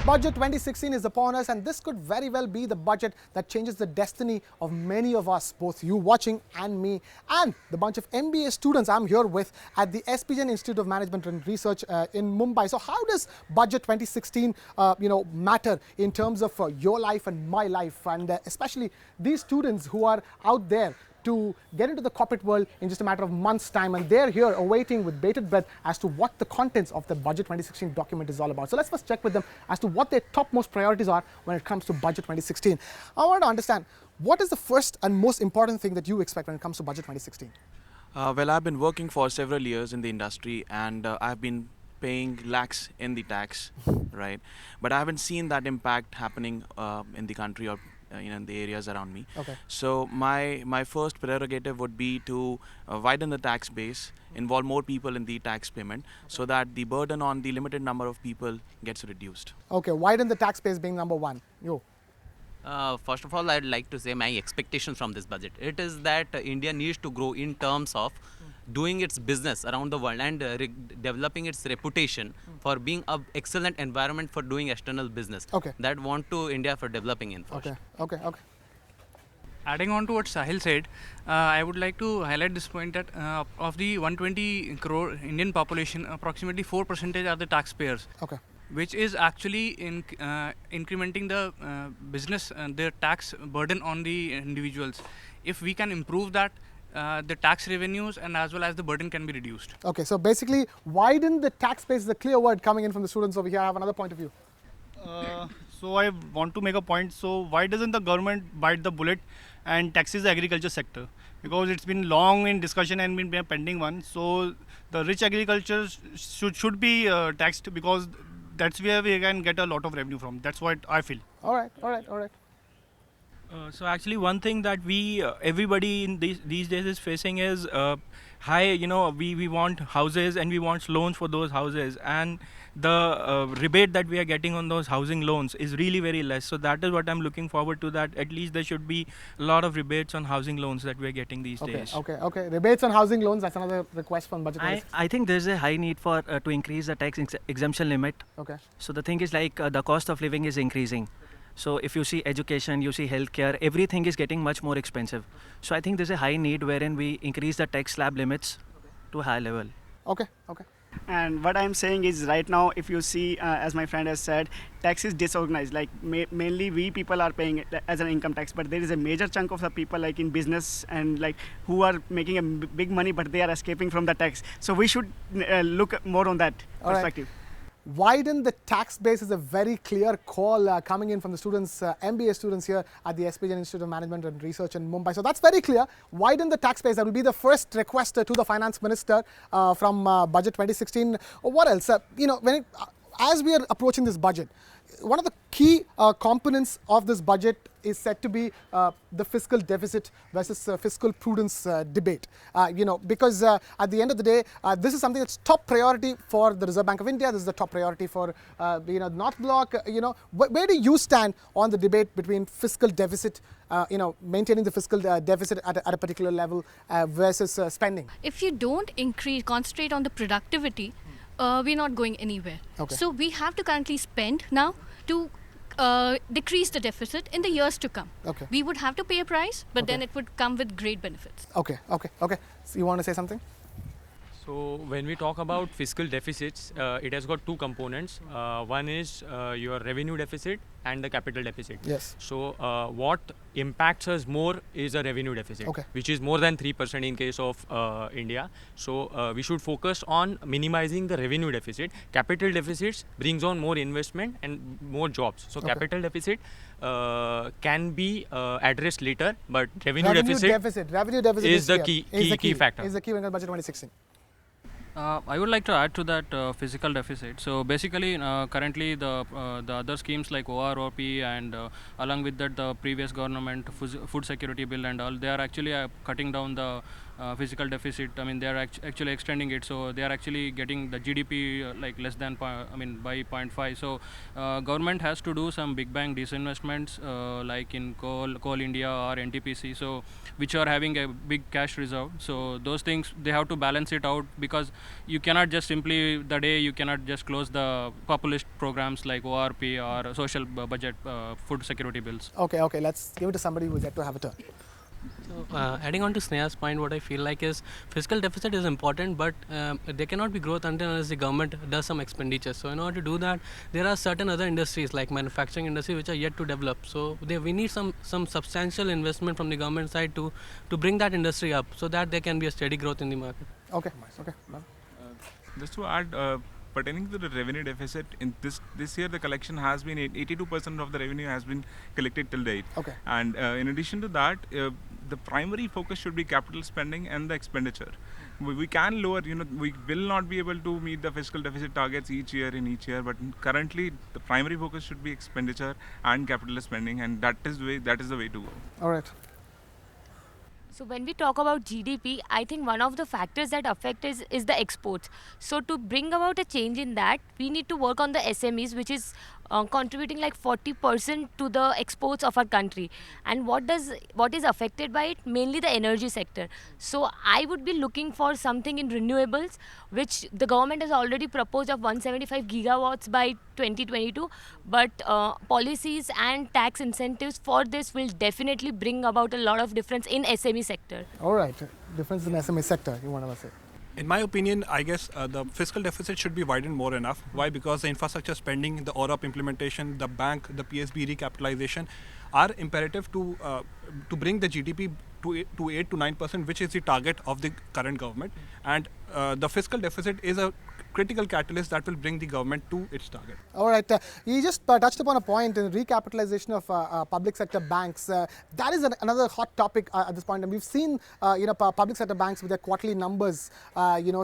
Budget 2016 is upon us, and this could very well be the budget that changes the destiny of many of us, both you watching and me, and the bunch of MBA students I'm here with at the S P Jain Institute of Management and Research in Mumbai. So how does Budget 2016 matter in terms of your life and my life, and especially these students who are out there to get into the corporate world in just a matter of months' time, and they're here awaiting with bated breath as to what the contents of the Budget 2016 document is all about. So let's first check with them as to what their topmost priorities are when it comes to Budget 2016. I want to understand, what is the first and most important thing that you expect when it comes to Budget 2016? Well, I've been working for several years in the industry, and I've been paying lakhs in the tax, right? But I haven't seen that impact happening in the country or in the areas around me. Okay. So my first prerogative would be to widen the tax base, involve more people in the tax payment, so that the burden on the limited number of people gets reduced. Okay, widen the tax base being number one. You. First of all, I'd like to say my expectations from this budget. It is that India needs to grow in terms of doing its business around the world and developing its reputation for being an excellent environment for doing external business. Okay. That want to India for developing in first. Okay. Adding on to what Sahil said, I would like to highlight this point that of the 120 crore Indian population, approximately 4% are the taxpayers. Okay. Which is actually incrementing the business and the tax burden on the individuals. If we can improve that, the tax revenues and as well as the burden can be reduced. Okay, so basically widen the tax base is a clear word coming in from the students over here. I have another point of view. So I want to make a point. So why doesn't the government bite the bullet and taxes the agriculture sector? Because it's been long in discussion and been a pending one. So the rich agriculture should be taxed, because that's where we can get a lot of revenue from. That's what I feel. All right. So actually one thing that everybody in these days is facing is high, we want houses and we want loans for those houses, and the rebate that we are getting on those housing loans is really very less. So that is what I'm looking forward to, that at least there should be a lot of rebates on housing loans that we are getting these days. Okay. Rebates on housing loans, that's another request from Budget. I think there's a high need for to increase the tax exemption limit. Okay. So the thing is the cost of living is increasing. So if you see education, you see healthcare, everything is getting much more expensive. So I think there's a high need wherein we increase the tax slab limits to a high level. Okay. And what I'm saying is, right now, if you see, as my friend has said, tax is disorganized. Like mainly we people are paying it as an income tax, but there is a major chunk of the people like in business and like who are making a big money, but they are escaping from the tax. So we should look more on that perspective. Right. Widen the tax base is a very clear call coming in from the students, MBA students here at the S P Jain Institute of Management and Research in Mumbai. So that's very clear. Widen the tax base. That will be the first request to the Finance Minister from Budget 2016. What else? As we are approaching this budget, one of the key components of this budget is said to be the fiscal deficit versus fiscal prudence debate. Because at the end of the day, this is something that's top priority for the Reserve Bank of India. This is the top priority for North Bloc. Where do you stand on the debate between fiscal deficit, maintaining the fiscal deficit at a particular level versus spending? If you don't concentrate on the productivity, we're not going anywhere. Okay. So we have to currently spend now to decrease the deficit in the years to come. Okay. We would have to pay a price, but then it would come with great benefits. Okay. So you want to say something? So when we talk about fiscal deficits, it has got two components. One is your revenue deficit and the capital deficit. Yes. So what impacts us more is a revenue deficit, which is more than 3% in case of India. So we should focus on minimizing the revenue deficit. Capital deficits brings on more investment and more jobs. So capital deficit can be addressed later, but revenue deficit is the key factor. Is the key when Budget 2016. I would like to add to that physical deficit. So basically, currently the other schemes like OROP and along with that the previous government food security bill and all, they are actually cutting down the fiscal deficit. I mean, they are actually extending it, so they are actually getting the GDP like less than by 0.5. So government has to do some big bang disinvestments like in Coal India or NTPC, so which are having a big cash reserve. So those things they have to balance it out, because you cannot just simply you cannot just close the populist programs like ORP or social budget food security bills. Okay, let's give it to somebody who's yet to have a turn. So, adding on to Sneha's point, what I feel like is fiscal deficit is important, but there cannot be growth unless the government does some expenditure. So in order to do that, there are certain other industries like manufacturing industry which are yet to develop. So we need some substantial investment from the government side to bring that industry up, so that there can be a steady growth in the market. Okay. Just to add, pertaining to the revenue deficit, in this year the collection has been 82% of the revenue has been collected till date. Okay. And in addition to that, the primary focus should be capital spending and the expenditure. We can lower, we will not be able to meet the fiscal deficit targets each year, but currently the primary focus should be expenditure and capital spending, and that is the way to go. All right. So when we talk about GDP, I think one of the factors that affect is the exports. So to bring about a change in that, we need to work on the SMEs, which is contributing like 40% to the exports of our country. And what is affected by it? Mainly the energy sector. So I would be looking for something in renewables, which the government has already proposed of 175 gigawatts by 2022. But policies and tax incentives for this will definitely bring about a lot of difference in SME sector. All right, difference in SME sector, you want to say? In my opinion, I guess the fiscal deficit should be widened more enough. Why? Because the infrastructure spending, the ORAP implementation, the bank, the PSB recapitalization are imperative to bring the GDP to 8 to 9%, which is the target of the current government. And the fiscal deficit is a critical catalyst that will bring the government to its target. All right, you just touched upon a point in recapitalization of public sector banks. That is another hot topic at this point, and we've seen public sector banks with their quarterly numbers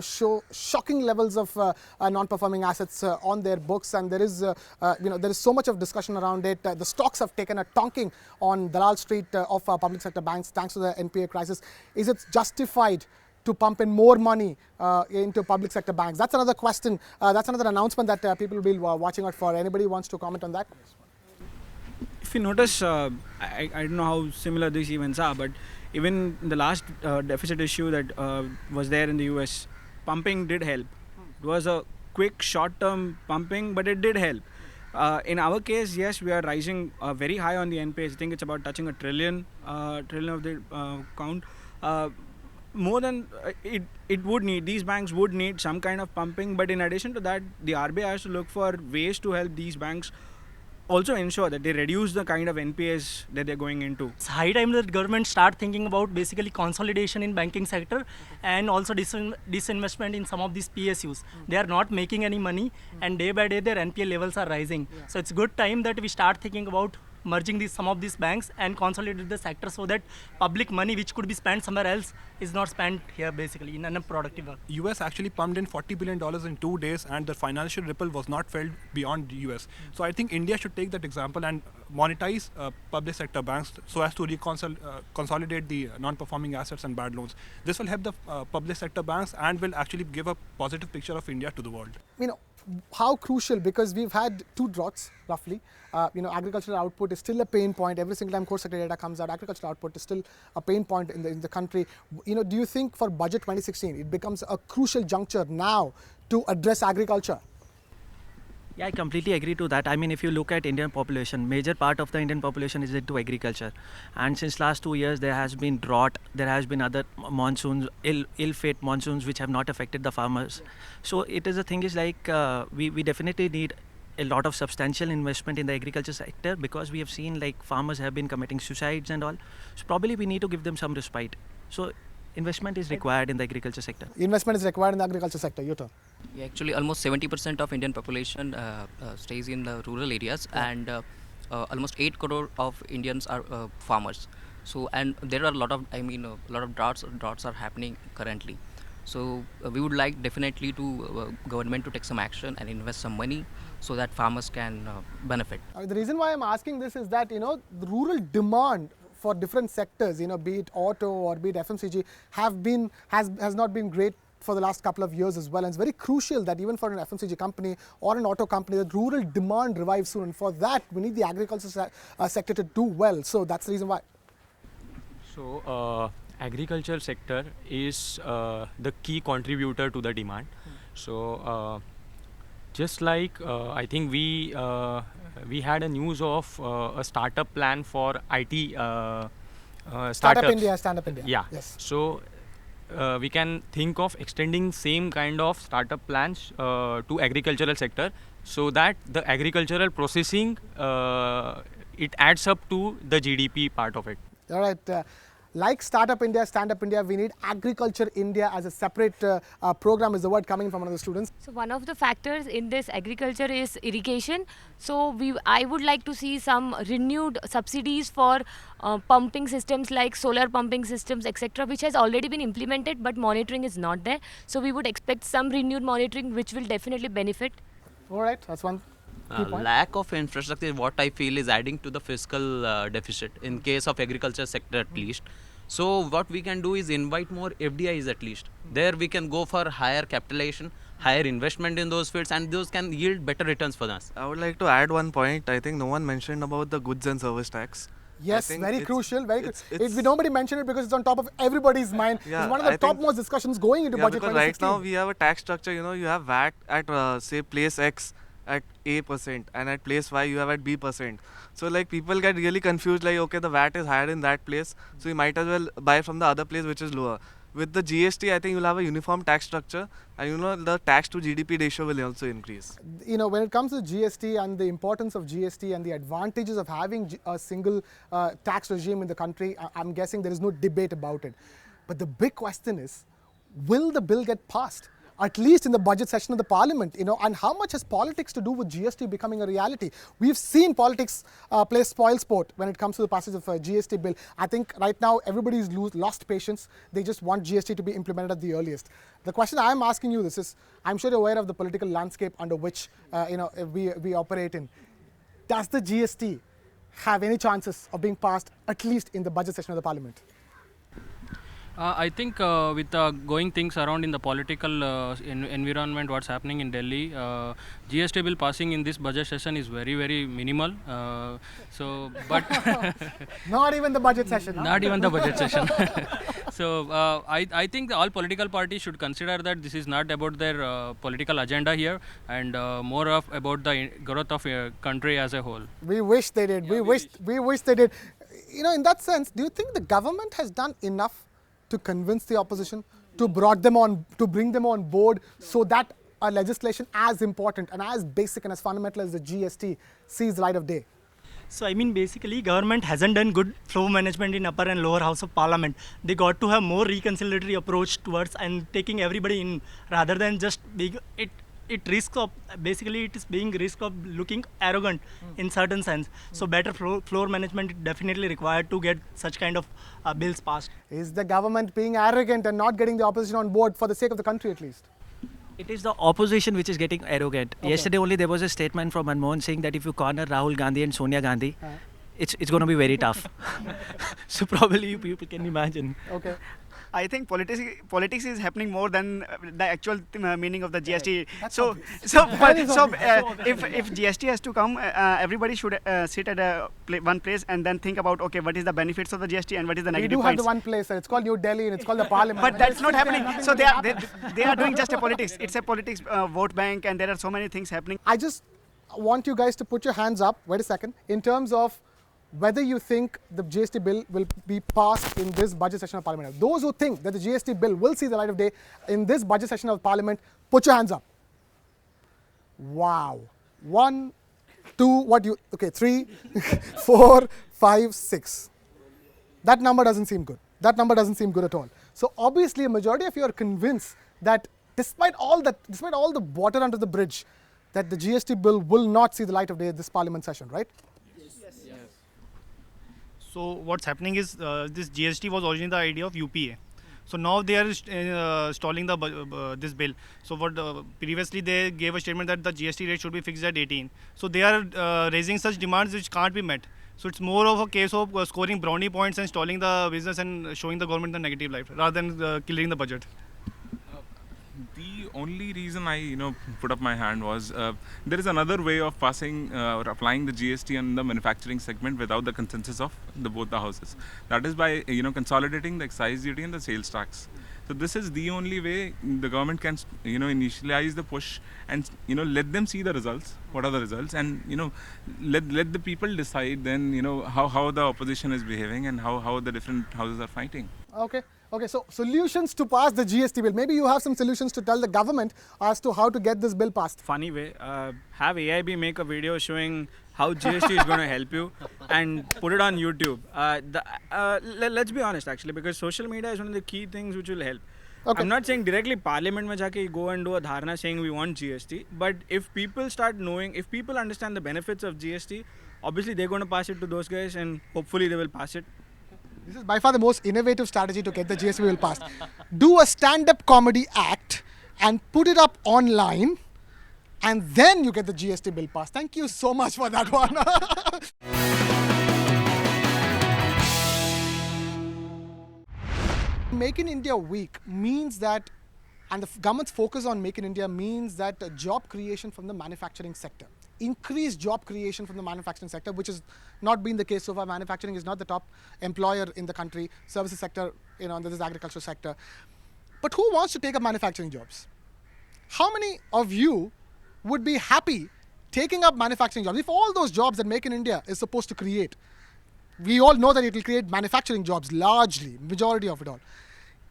show shocking levels of non-performing assets on their books, and there is so much of discussion around it. The stocks have taken a tonking on Dalal Street of public sector banks thanks to the NPA crisis. Is it justified to pump in more money into public sector banks? That's another question. That's another announcement that people will be watching out for. Anybody wants to comment on that? If you notice, I don't know how similar these events are, but even the last deficit issue that was there in the US, pumping did help. It was a quick short-term pumping, but it did help. In our case, yes, we are rising very high on the NPAs. I think it's about touching a trillion of the count. More than it would need, these banks would need some kind of pumping, but in addition to that, the RBI has to look for ways to help these banks also ensure that they reduce the kind of NPAs that they're going into. It's high time that government start thinking about basically consolidation in banking sector and also disinvestment in some of these PSUs. They are not making any money, and day by day their NPA levels are rising. So it's good time that we start thinking about merging some of these banks and consolidate the sector, so that public money which could be spent somewhere else is not spent here basically in unproductive work. US actually pumped in $40 billion in 2 days, and the financial ripple was not felt beyond the US. So I think India should take that example and monetize public sector banks so as to consolidate the non-performing assets and bad loans. This will help the public sector banks and will actually give a positive picture of India to the world. How crucial, because we've had 2 droughts roughly. Agricultural output is still a pain point. Every single time core sector data comes out, agricultural output is still a pain point in the country. Do you think for Budget 2016 it becomes a crucial juncture now to address agriculture? Yeah, I completely agree to that. I mean, if you look at Indian population, major part of the Indian population is into agriculture. And since last 2 years, there has been drought, there has been other monsoons, ill-fate monsoons, which have not affected the farmers. So the thing is like, we definitely need a lot of substantial investment in the agriculture sector, because we have seen like farmers have been committing suicides and all. So probably we need to give them some respite. So investment is required in the agriculture sector. Investment is required in the agriculture sector. Your turn. Yeah, actually, almost 70% of Indian population stays in the rural areas, and almost 8 crore of Indians are farmers. So, and there are a lot of droughts are happening currently. So, we would like definitely to government to take some action and invest some money so that farmers can benefit. The reason why I'm asking this is that the rural demand for different sectors, be it auto or be it FMCG, has not been great for the last couple of years as well. And it's very crucial that even for an FMCG company or an auto company, that rural demand revives soon. And for that, we need the agriculture sector to do well. So that's the reason why. So agriculture sector is the key contributor to the demand. So just like I think we had a news of a startup plan for IT startups. Stand Up India. Yeah. Yes. So we can think of extending same kind of startup plans to agricultural sector, so that the agricultural processing it adds up to the GDP part of it. All right. Like Startup India, Stand Up India, we need Agriculture India as a separate program, is the word coming from one of the students. So one of the factors in this agriculture is irrigation. So I would like to see some renewed subsidies for pumping systems like solar pumping systems, etc., which has already been implemented, but monitoring is not there. So we would expect some renewed monitoring, which will definitely benefit. All right, that's one key point. Lack of infrastructure, what I feel, is adding to the fiscal deficit in case of agriculture sector at least. So what we can do is invite more FDIs at least. There we can go for higher capitalization, higher investment in those fields, and those can yield better returns for us. I would like to add one point. I think no one mentioned about the goods and service tax. Yes, very crucial. Nobody mentioned it because it's on top of everybody's mind. Yeah, it's one of the topmost discussions going into budget because 2016. right now we have a tax structure. You have VAT at say place X at A% and at place Y you have at B%. So like people get really confused, like okay, the VAT is higher in that place, so you might as well buy from the other place which is lower. With the GST, I think you'll have a uniform tax structure, and the tax to GDP ratio will also increase. When it comes to GST and the importance of GST and the advantages of having a single tax regime in the country, I'm guessing there is no debate about it. But the big question is, will the bill get passed? At least in the budget session of the parliament, and how much has politics to do with GST becoming a reality? We've seen politics play spoilsport when it comes to the passage of a GST bill. I think right now everybody's lost patience. They just want GST to be implemented at the earliest. The question I'm asking you is, I'm sure you're aware of the political landscape under which we operate in. Does the GST have any chances of being passed at least in the budget session of the parliament? I think with going things around in the political environment, what's happening in Delhi, GST bill passing in this budget session is very, very minimal. Not even the budget session. Not even the budget session. So I think all political parties should consider that this is not about their political agenda here, and more about the growth of a country as a whole. We wish they did. Yeah, we wish they did. In that sense, do you think the government has done enough to convince the opposition, to bring them on board, so that a legislation as important and as basic and as fundamental as the GST sees the light of day? So I mean, basically government hasn't done good flow management in upper and lower house of parliament. They got to have more reconciliatory approach towards and taking everybody in, rather than just it is being risk of looking arrogant in certain sense. So better floor management is definitely required to get such kind of bills passed. Is the government being arrogant and not getting the opposition on board for the sake of the country at least? It is the opposition which is getting arrogant. Okay. Yesterday only there was a statement from Manmohan saying that if you corner Rahul Gandhi and Sonia Gandhi, it's going to be very tough. So probably you people can imagine. Okay. I think politics is happening more than the actual meaning of the GST. If GST has to come, everybody should sit at one place and then think about, okay, what is the benefits of the GST and what is the negative points. We do have the one place. It's called New Delhi and it's called the Parliament. But that's not happening. So they are doing just a politics. It's a politics vote bank, and there are so many things happening. I just want you guys to put your hands up. Wait a second. In terms of whether you think the GST bill will be passed in this budget session of Parliament. Those who think that the GST bill will see the light of day in this budget session of Parliament, put your hands up. Wow. 1, 2, 3, 4, 5, 6. That number doesn't seem good. That number doesn't seem good at all. So obviously a majority of you are convinced that despite all the water under the bridge, that the GST bill will not see the light of day at this Parliament session, right? So what's happening is this GST was originally the idea of UPA. So now they are stalling this bill. So previously they gave a statement that the GST rate should be fixed at 18. So they are raising such demands which can't be met. So it's more of a case of scoring brownie points and stalling the business and showing the government the negative light rather than killing the budget. The only reason I put up my hand was there is another way of passing or applying the GST on the manufacturing segment without the consensus of both the houses. That is by consolidating the excise duty and the sales tax. So this is the only way the government can initialize the push and let them see the results. What are the results, and let the people decide then how the opposition is behaving and how the different houses are fighting. Okay, so solutions to pass the GST bill. Maybe you have some solutions to tell the government as to how to get this bill passed. Funny way, have AIB make a video showing how GST is going to help you and put it on YouTube. Let's be honest actually, because social media is one of the key things which will help. Okay. I'm not saying directly Parliament mein jaake go and do a dharna saying we want GST, but if people start knowing, if people understand the benefits of GST, obviously they're going to pass it to those guys and hopefully they will pass it. This is by far the most innovative strategy to get the GST bill passed. Do a stand-up comedy act and put it up online, and then you get the GST bill passed. Thank you so much for that one. Make in India week means that, and the government's focus on Make in India means that job creation from the manufacturing sector. Increased job creation from the manufacturing sector, which has not been the case so far. Manufacturing is not the top employer in the country. Services sector, this is agricultural sector. But who wants to take up manufacturing jobs? How many of you would be happy taking up manufacturing jobs? If all those jobs that Make in India is supposed to create, we all know that it will create manufacturing jobs largely, majority of it all.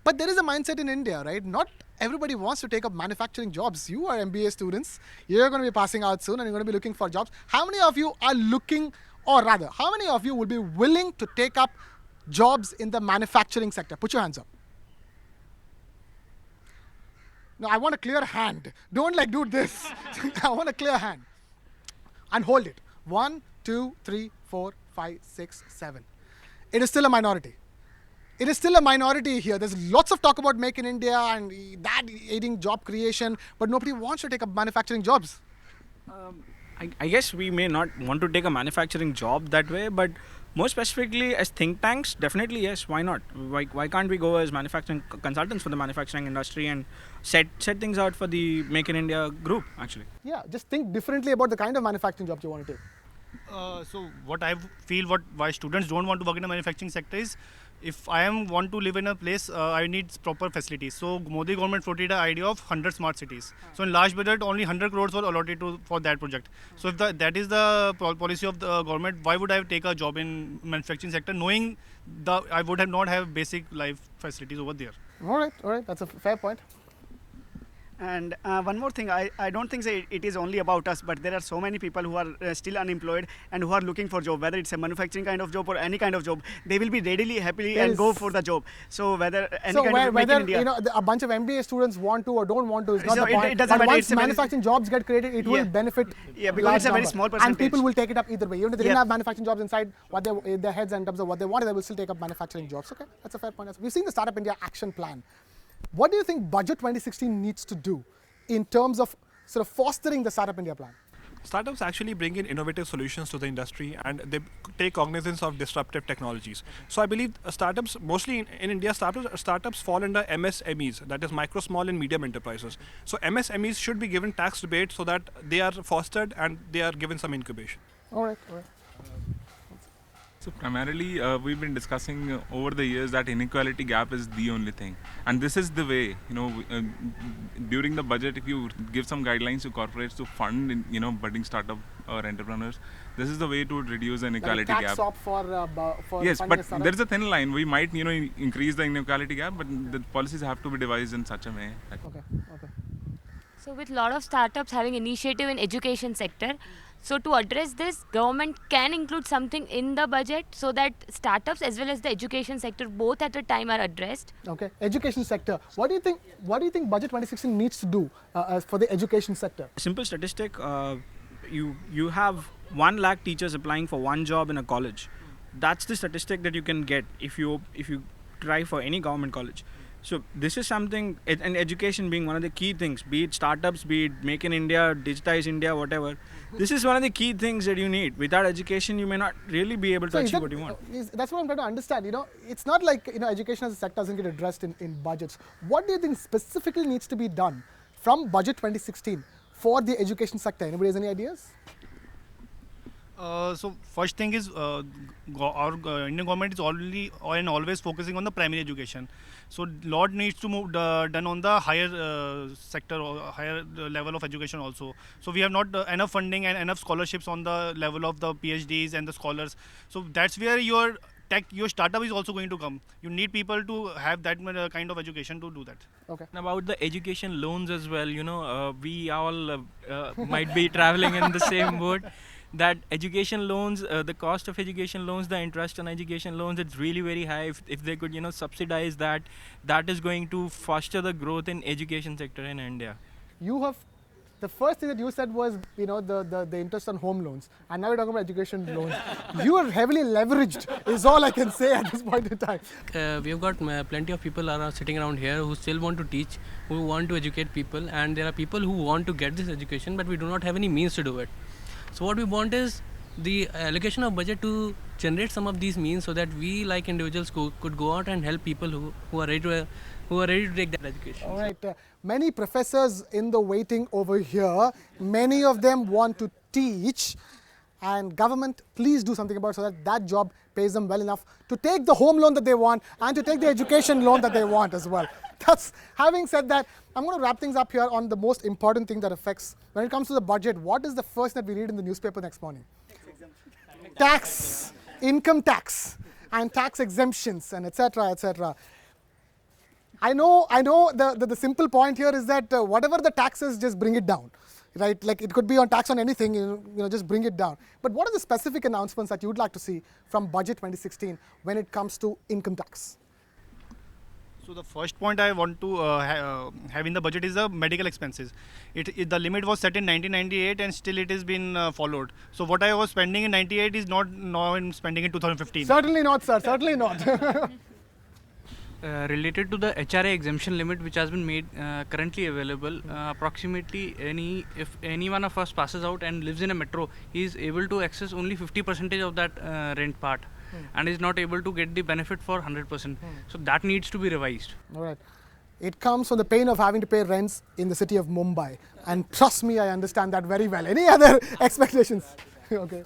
But there is a mindset in India, right? Not everybody wants to take up manufacturing jobs. You are MBA students. You're going to be passing out soon and you're going to be looking for jobs. How many of you are looking, or rather, how many of you will be willing to take up jobs in the manufacturing sector? Put your hands up. Now, I want a clear hand. Don't do this. I want a clear hand. And hold it. 1, 2, 3, 4, 5, 6, 7. It is still a minority. It is still a minority here. There's lots of talk about Make in India and that aiding job creation, but nobody wants to take up manufacturing jobs. I guess we may not want to take a manufacturing job that way, but more specifically as think tanks, definitely yes, why not? Why can't we go as manufacturing consultants for the manufacturing industry and set things out for the Make in India group actually? Yeah, just think differently about the kind of manufacturing jobs you want to take. So what I feel why students don't want to work in the manufacturing sector is, if I want to live in a place, I need proper facilities. So Modi government floated the idea of 100 smart cities. So in large budget, only 100 crores were allotted for that project. So if that is the policy of the government, why would I take a job in manufacturing sector, knowing I would not have basic life facilities over there? All right, that's a fair point. And one more thing, I don't think it is only about us, but there are so many people who are still unemployed and who are looking for job, whether it's a manufacturing kind of job or any kind of job. They will be readily, happily and go for the job. So whether any kind of Make in India, a bunch of MBA students want to or don't want to is not so the point. it doesn't but matter. once manufacturing jobs get created, it will benefit. Yeah, because it's a very small percentage. And people will take it up either way. Even if they didn't have manufacturing jobs inside their heads in terms of what they wanted, they will still take up manufacturing jobs. Okay, that's a fair point. We've seen the Startup India action plan. What do you think Budget 2016 needs to do in terms of sort of fostering the Startup India plan? Startups actually bring in innovative solutions to the industry and they take cognizance of disruptive technologies. So I believe startups, mostly in India, startups fall under MSMEs, that is micro, small and medium enterprises. So MSMEs should be given tax rebate so that they are fostered and they are given some incubation. All right. So primarily, we've been discussing over the years that inequality gap is the only thing, and this is the way. During the budget, if you give some guidelines to corporates to fund, budding startup or entrepreneurs, this is the way to reduce the inequality tax gap. swap for yes, funding but a startup? there is a thin line. We might, increase the inequality gap, but the policies have to be devised in such a way. Okay. So with a lot of startups having initiative in education sector, so to address this, government can include something in the budget so that startups as well as the education sector both at a time are addressed. Okay, education sector. What do you think Budget 2016 needs to do for the education sector? Simple statistic, you have 1 lakh teachers applying for one job in a college. That's the statistic that you can get if you try for any government college. So this is something, and education being one of the key things, be it startups, be it Make in India, Digitize India, whatever. This is one of the key things that you need. Without education, you may not really be able to achieve what you want. That's what I'm trying to understand. It's not like education as a sector doesn't get addressed in budgets. What do you think specifically needs to be done from Budget 2016 for the education sector? Anybody has any ideas? So first thing is our Indian government is always focusing on the primary education. So lot needs to move done on the higher sector or higher level of education also. So we have not enough funding and enough scholarships on the level of the PhDs and the scholars. So that's where your startup is also going to come. You need people to have that kind of education to do that. Okay. And about the education loans as well, we all might be traveling in the same boat. That education loans, the cost of education loans, the interest on education loans, it's really very high. If they could, subsidize that, that is going to foster the growth in education sector in India. The first thing that you said was, the interest on home loans, and now you're talking about education loans. You are heavily leveraged, is all I can say at this point in time. We've got plenty of people are sitting around here who still want to teach, who want to educate people, and there are people who want to get this education, but we do not have any means to do it. So what we want is the allocation of budget to generate some of these means so that we, like individuals, could go out and help people who are ready to take that education. All right. Many professors in the waiting over here, many of them want to teach, and government, please do something about it so that job pays them well enough to take the home loan that they want and to take the education loan that they want as well. Having said that, I'm going to wrap things up here on the most important thing that affects, when it comes to the budget, what is the first that we read in the newspaper next morning? Tax, income tax, and tax exemptions, and etc., etc. I know the simple point here is that whatever the tax is, just bring it down, right? Like it could be on tax on anything, just bring it down. But what are the specific announcements that you would like to see from Budget 2016 when it comes to income tax? So the first point I want to have in the budget is the medical expenses. The limit was set in 1998 and still it has been followed. So what I was spending in 98 is not now I'm spending in 2015. Certainly not, sir. Certainly not. Related to the HRA exemption limit which has been made currently available, approximately if any one of us passes out and lives in a metro, he is able to access only 50% of that rent part. And is not able to get the benefit for 100%. So that needs to be revised. All right. It comes from the pain of having to pay rents in the city of Mumbai. And trust me, I understand that very well. Any other expectations? Okay.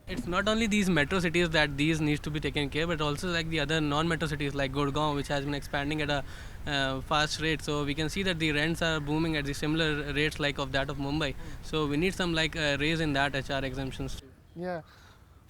It's not only these metro cities that these needs to be taken care, but also like the other non-metro cities like Gurgaon, which has been expanding at a fast rate. So we can see that the rents are booming at the similar rates like of that of Mumbai. So we need some raise in that HR exemptions. Yeah.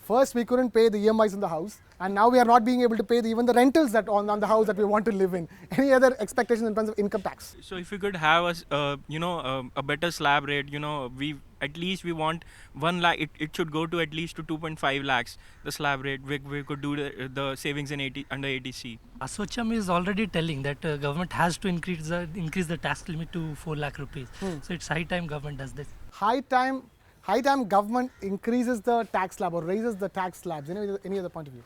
First, we couldn't pay the EMIs in the house, and now we are not being able to pay even the rentals that on the house that we want to live in. Any other expectations in terms of income tax? So if we could have a better slab rate, we want 1 lakh. It should go to at least to 2.5 lakhs. The slab rate we could do the savings in under ATC. Assocham is already telling that government has to increase the tax limit to 4 lakh rupees. So it's high time government does this. High time government increases the tax slab or raises the tax slabs. Any other point of view?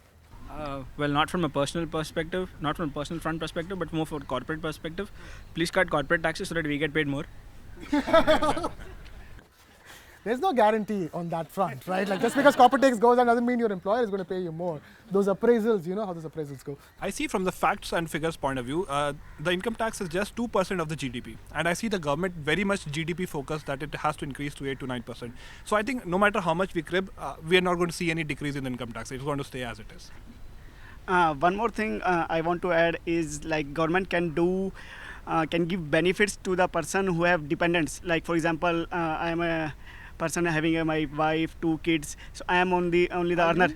Well, not from a personal perspective, not from a personal front perspective, but more for corporate perspective. Please cut corporate taxes so that we get paid more. There's no guarantee on that front, right? Like just because corporate tax goes down doesn't mean your employer is going to pay you more. Those appraisals, you know how those appraisals go. I see from the facts and figures point of view, the income tax is just 2% of the GDP. And I see the government very much GDP focused that it has to increase to 8 to 9%. So I think no matter how much we crib, we are not going to see any decrease in the income tax. It's going to stay as it is. One more thing I want to add is like government can give benefits to the person who have dependents. Like for example, I am a person having my wife, 2 kids, so I am only the earner.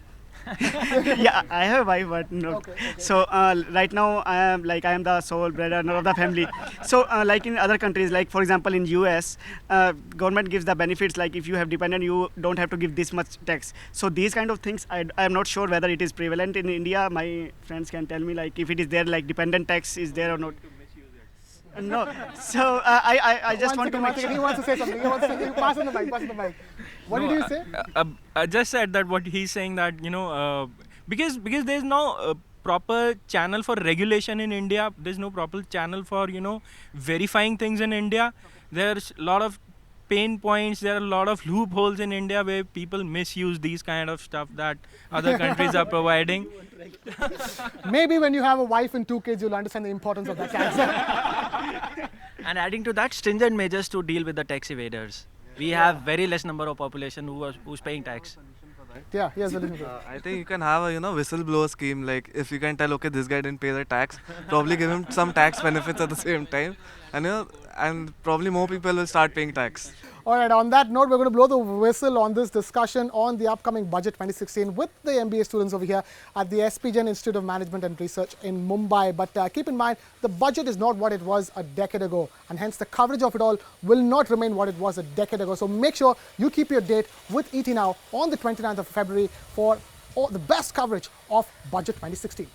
Yeah, I have a wife, but no. Okay. So right now I am the sole breadwinner of the family. So like in other countries, like for example in US, government gives the benefits like if you have dependent, you don't have to give this much tax. So these kind of things, I am not sure whether it is prevalent in India. My friends can tell me like if it is there, like dependent tax is there or not. No. So I just want to make sure. He wants to say something. He wants to pass on the mic. What did you say? I just said that what he's saying that because there's no proper channel for regulation in India. There's no proper channel for, verifying things in India. There's a lot of pain points. There are a lot of loopholes in India where people misuse these kind of stuff that other countries are providing. Maybe when you have a wife and 2 kids, you'll understand the importance of that tax. And adding to that, stringent measures to deal with the tax evaders. We have very less number of population who's paying tax. Yeah, yes. I think you can have a whistleblower scheme. Like if you can tell, okay, this guy didn't pay the tax, probably give him some tax benefits at the same time, and probably more people will start paying tax. All right, on that note, we're going to blow the whistle on this discussion on the upcoming Budget 2016 with the MBA students over here at the S P Jain Institute of Management and Research in Mumbai. But keep in mind, the budget is not what it was a decade ago, and hence the coverage of it all will not remain what it was a decade ago. So make sure you keep your date with ET Now on the 29th of February for the best coverage of Budget 2016.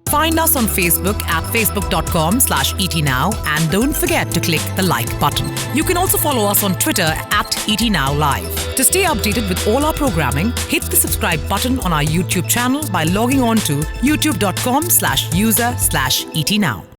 Find us on Facebook at facebook.com/ETNow and don't forget to click the like button. You can also follow us on Twitter at ETNowLive. To stay updated with all our programming, hit the subscribe button on our YouTube channel by logging on to youtube.com/user/ETNow.